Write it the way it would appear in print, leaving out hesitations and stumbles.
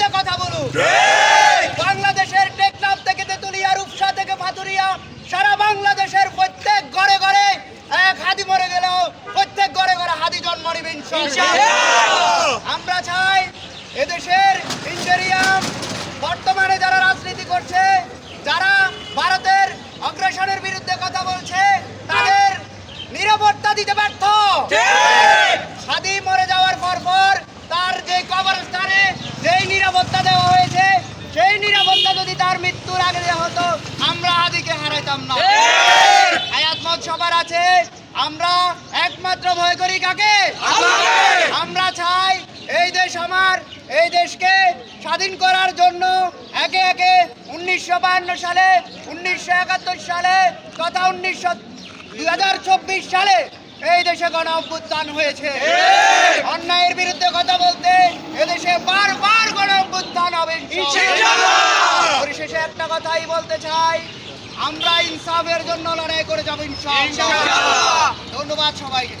বিরুদ্ধে কথা বলুক। বাংলাদেশের টেকনাফ থেকে তেতুলিয়া, রূপসা থেকে পাতুরিয়া, সারা বাংলাদেশের প্রত্যেক ঘরে ঘরে এক হাদি মরে গেল, প্রত্যেক ঘরে ঘরে হাদি জন্ম নিবে ইনশাআল্লাহ। আমরা চাই এদেশের ইন্টেরিয়াম বর্তমানে যারা রাজনীতি করছে, যারা ভারতের অগ্রাসনের বিরুদ্ধে কথা বলছে, তাদের নিরাপত্তা দিতে ব্যর্থ। হাদি মরে যাওয়ার পর তার যে কবরস্থানে যেই নিরাপত্তা দেওয়া হয়েছে, সেই নিরাপত্তা যদি তার মৃত্যুর আগে দেওয়া হতো, আমরা হাদিকে হারাইতাম না। হায়াত মত সবার আছে, আমরা একমাত্র ভয় করি কাকে? আমরা চাই এই দেশ আমার, এই দেশকে স্বাধীন করার জন্য একে একে 1952 সালে, 1971 সালে তথা 2024 সালে এই দেশে গণ অভ্যুত্থান হয়েছে। অন্যায়ের বিরুদ্ধে কথা বলতে এদেশে বারবার গণ অভ্যুত্থান হবে ইনশাআল্লাহ। পরিশেষে একটা কথাই বলতে চাই, আমরা ইনসাফের জন্য লড়াই করে যাবো ইনশাআল্লাহ। ধন্যবাদ সবাইকে।